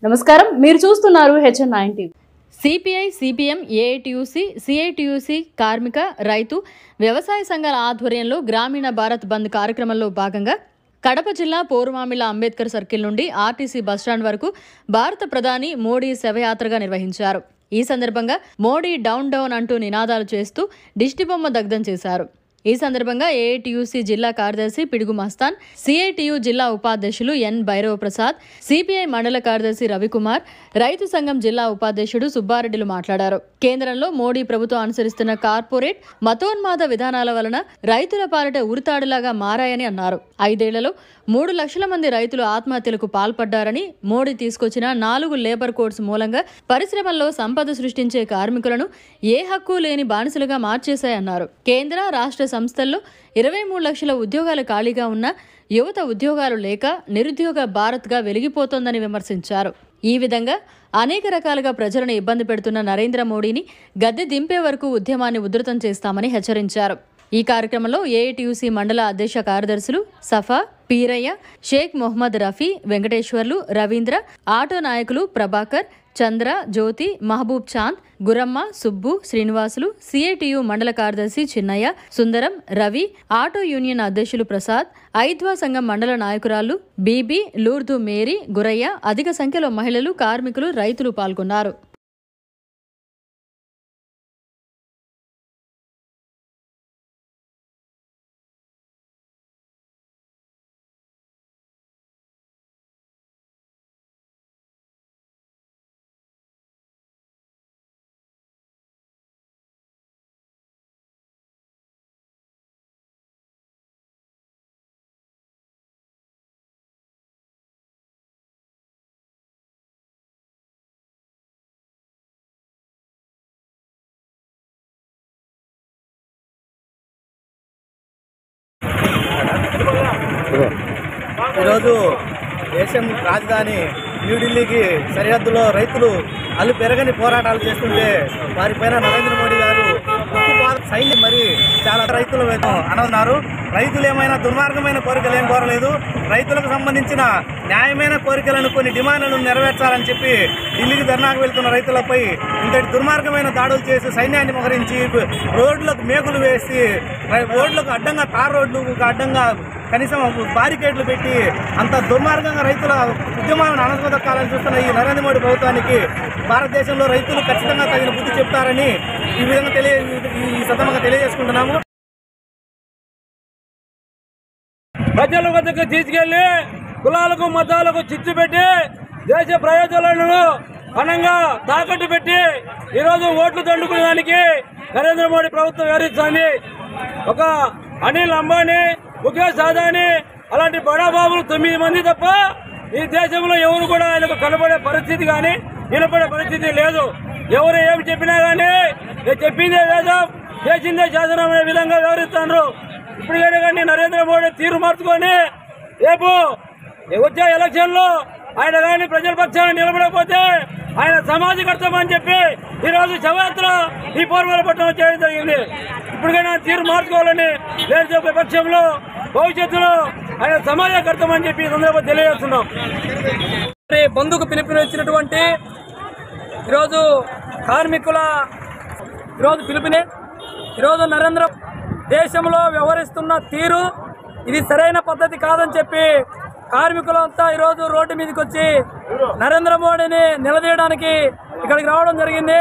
నమస్కారం, మీరు చూస్తున్నారు HN9 TV. CPI, CPM, AITUC, CITUC, కార్మిక, రైతు, వ్యవసాయ సంఘాల ఆధ్వర్యంలో గ్రామీణ భారత్ బంద్ కార్యక్రమంలో భాగంగా కడప జిల్లా పోరుమామిళ్ల అంబేద్కర్ సర్కిల్ నుండి ఆర్టీసీ బస్టాండ్ వరకు భారత ప్రధాని మోడీ శవయాత్రగా నిర్వహించారు. ఈ సందర్భంగా మోడీ డౌన్ డౌన్ అంటూ నినాదాలు చేస్తూ దిష్టిబొమ్మ దగ్ధం చేశారు. ఈ సందర్భంగా ఏఐటియుసి జిల్లా కార్యదర్శి పిడుగు మస్తాన్, సిఐటియు జిల్లా ఉపాధ్యక్షులు ఎన్ భైరవ ప్రసాద్, సిపిఐ మండల కార్యదర్శి రవికుమార్, రైతు సంఘం జిల్లా ఉపాధ్యక్షుడు సుబ్బారెడ్డిలు మాట్లాడారు. కేంద్రంలో మోడీ ప్రభుత్వం అనుసరిస్తున్న కార్పొరేట్ మతోన్మాద విధానాల వలన రైతుల పాలిట ఉరితాడులాగా మారాయని అన్నారు. 5 ఏళ్లలో 3 లక్షల మంది రైతులు ఆత్మహత్యలకు పాల్పడ్డారని, మోడీ తీసుకొచ్చిన 4 లేబర్ కోడ్స్ మూలంగా పరిశ్రమల్లో సంపద సృష్టించే కార్మికులను ఏ హక్కు లేని బానిసలుగా మార్చేశాయన్నారు. కేంద్ర, రాష్ట్ర సంస్థల్లో 23 లక్షల ఉద్యోగాలు ఖాళీగా ఉన్న యువత ఉద్యోగాలు లేక నిరుద్యోగ భారత్గా వెలిగిపోతోందని విమర్శించారు. ఈ విధంగా అనేక రకాలుగా ప్రజలను ఇబ్బంది పెడుతున్న నరేంద్ర మోడీని గద్దె దింపే వరకు ఉద్యమాన్ని ఉధృతం చేస్తామని హెచ్చరించారు. ఈ కార్యక్రమంలో ఏఐటియుసి మండల అధ్యక్ష కార్యదర్శులు సఫా, పీరయ్య, షేక్ మొహమ్మద్ రఫీ, వెంకటేశ్వర్లు, రవీంద్ర, ఆటో నాయకులు ప్రభాకర్, చంద్ర, జ్యోతి, మహబూబ్ చాంద్, గురమ్మ, సుబ్బు, శ్రీనివాసులు, సిఐటియు మండల కార్యదర్శి చిన్నయ్య, సుందరం, రవి, ఆటో యూనియన్ అధ్యక్షులు ప్రసాద్, ఐద్వా సంఘం మండల నాయకురాలు బీబీ, లూర్దు మేరీ, గురయ్య, అధిక సంఖ్యలో మహిళలు, కార్మికులు, రైతులు పాల్గొన్నారు. ఈరోజు దేశం రాజధాని న్యూఢిల్లీకి సరిహద్దులో రైతులు అల్లు పెరగని పోరాటాలు చేస్తుంటే వారిపైన నరేంద్ర మోడీ గారు సైన్యం మరి చాలా రైతులు అనన్నారు. రైతులు ఏమైనా దుర్మార్గమైన కోరికలు ఏం కోరలేదు. రైతులకు సంబంధించిన న్యాయమైన కోరికలను, కొన్ని డిమాండ్లను నెరవేర్చాలని చెప్పి ఢిల్లీకి ధర్నాకు వెళ్తున్న రైతులపై ఇంతటి దుర్మార్గమైన దాడులు చేసి సైన్యాన్ని మోహరించి రోడ్లకు మేకులు వేసి రోడ్లకు అడ్డంగా తార్ రోడ్లకు అడ్డంగా కనీసం బారికేడ్లు పెట్టి అంత దుర్మార్గంగా రైతుల ఉద్యమాలను అణగదొక్కాలని చూస్తున్న ఈ నరేంద్ర మోడీ ప్రభుత్వానికి భారతదేశంలో రైతులు ఖచ్చితంగా తగిన బుద్ధి చెప్తారని ఈ విధంగా ఈ సందర్భంగా తెలియజేసుకుంటున్నాము. ప్రజల వద్దకు తీసుకెళ్లి కులాలకు, మతాలకు చిచ్చు పెట్టి దేశ ప్రయోజనాలను ఘనంగా తాకట్టు పెట్టి ఈరోజు ఓట్లు దండుకునేదానికి నరేంద్ర మోడీ ప్రభుత్వం వ్యవహరిస్తోంది. ఒక అనిల్ అంబానీ, ముఖేష్ అదానీ అలాంటి బడాబాబులు 9 మంది తప్ప ఈ దేశంలో ఎవరు కూడా ఆయనకు కనబడే పరిస్థితి కానీ వినపడే పరిస్థితి లేదు. ఎవరు ఏమి చెప్పినా కానీ చెప్పిందే వేదం, చేసిందే శాసనం అనే విధంగా వ్యవహరిస్తున్నారు. ఇప్పటికైనా కానీ నరేంద్ర మోడీ తీరు మార్చుకొని రేపు వచ్చే ఎలక్షన్ లో ఆయన కానీ ప్రజల పక్షాన్ని నిలబడకపోతే ఆయన సమాజకర్తమని చెప్పి ఈరోజు శవయాత్ర ఈ పోరుమామిళ్ల చేయడం జరిగింది. ఇప్పటికైనా తీరు మార్చుకోవాలని లేని పక్షంలో భవిష్యత్తులో ఆయన సమాజకర్తమని చెప్పి ఈ సందర్భంగా తెలియజేస్తున్నాం. బంధుకు పిలుపునిచ్చినటువంటి ఈరోజు కార్మికుల పిలుపుని ఈరోజు నరేంద్ర దేశంలో వ్యవహరిస్తున్న తీరు ఇది సరైన పద్ధతి కాదని చెప్పి కార్మికులంతా ఈరోజు రోడ్డు మీదకి వచ్చి నరేంద్ర మోడీని నిలదీయడానికి ఇక్కడికి రావడం జరిగింది.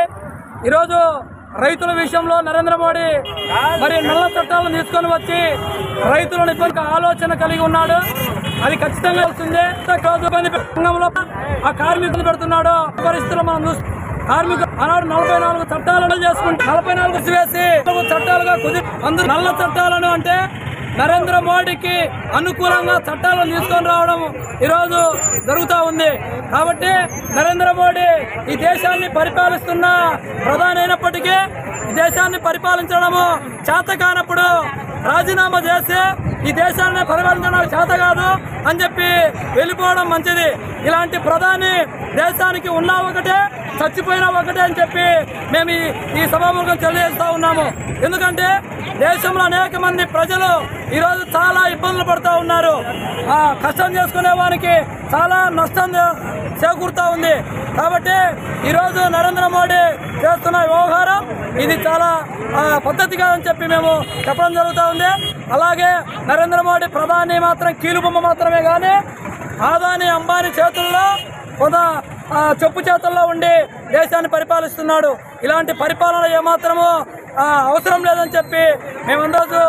ఈరోజు రైతుల విషయంలో నరేంద్ర మోడీ మరి నల్ల చట్టాలను తీసుకొని వచ్చి రైతులను ఇబ్బంది ఆలోచన కలిగి ఉన్నాడు. అది ఖచ్చితంగా వస్తుంది. రంగంలో ఆ కార్మికులు పెడుతున్నాడు పరిస్థితులు మనం చూస్తాం. కార్మికులు ఆనాడు 44 చట్టాలను చేసుకుంటే 44 వేసి చట్టాలుగా అందులో నల్ల చట్టాలను అంటే నరేంద్ర మోడీకి అనుకూలంగా చట్టాలను తీసుకొని రావడం ఈరోజు జరుగుతూ ఉంది. కాబట్టి నరేంద్ర మోడీ ఈ దేశాన్ని పరిపాలిస్తున్న ప్రధాని అయినప్పటికీ ఈ దేశాన్ని పరిపాలించడము చేత కానప్పుడు రాజీనామా చేస్తే ఈ దేశాన్ని పరిపాలించడానికి చేత కాదు అని చెప్పి వెళ్ళిపోవడం మంచిది. ఇలాంటి ప్రధాని దేశానికి ఉన్నా ఒకటే, చచ్చిపోయినా ఒకటే అని చెప్పి మేము ఈ సభాముఖం తెలియజేస్తా ఉన్నాము. ఎందుకంటే దేశంలో అనేక మంది ప్రజలు ఈరోజు చాలా ఇబ్బందులు పడుతూ ఉన్నారు. కష్టం చేసుకునే వారికి చాలా నష్టం చేకూరుతా ఉంది. కాబట్టి ఈరోజు నరేంద్ర మోడీ చేస్తున్న వ్యవహారం ఇది చాలా పద్ధతి కాదని చెప్పి మేము చెప్పడం జరుగుతూ ఉంది. అలాగే నరేంద్ర మోడీ ప్రధాని మాత్రం కీలుబొమ్మ మాత్రమే కానీ ఆదాని అంబానీ చేతుల్లో కొంత చెప్పు చేతుల్లో ఉండి దేశాన్ని పరిపాలిస్తున్నాడు. ఇలాంటి పరిపాలన ఏమాత్రము అవసరం లేదని చెప్పి మేమందరూ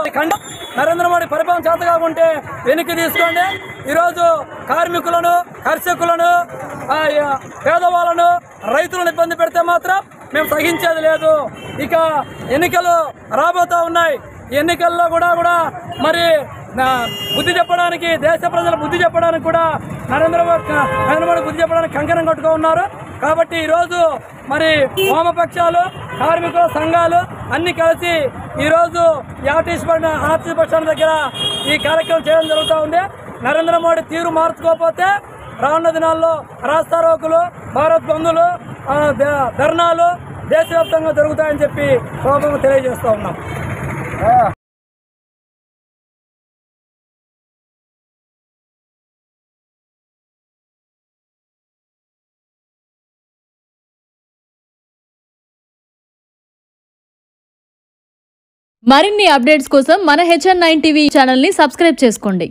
నరేంద్ర మోడీ పరిపాలన చేత కాకుంటే వెనక్కి తీసుకోండి. ఈరోజు కార్మికులను, కర్షకులను, పేదవాళ్ళను, రైతులను ఇబ్బంది పెడితే మాత్రం మేము సహించేది లేదు. ఇక ఎన్నికలు రాబోతా ఉన్నాయి. ఎన్నికల్లో కూడా మరి బుద్ధి చెప్పడానికి, దేశ ప్రజల బుద్ధి చెప్పడానికి కూడా నరేంద్ర మోడీ బుద్ధి చెప్పడానికి కంకణం కట్టుకో ఉన్నారు. కాబట్టి ఈరోజు మరి వామపక్షాలు, కార్మికుల సంఘాలు అన్ని కలిసి ఈరోజు ఆర్టీసీ బస్టాండ్ దగ్గర ఈ కార్యక్రమం చేయడం జరుగుతూ ఉంది. నరేంద్ర మోడీ తీరు మార్చుకోకపోతే రానున్న దినాల్లో రాస్తారోకులు, భారత్ బంధులు, ధర్నాలు దేశవ్యాప్తంగా జరుగుతాయని చెప్పి తెలియజేస్తూ ఉన్నాం. మరిన్ని అప్డేట్స్ కోసం మన HN9 టీవీ ఛానల్ని సబ్స్క్రైబ్ చేసుకోండి.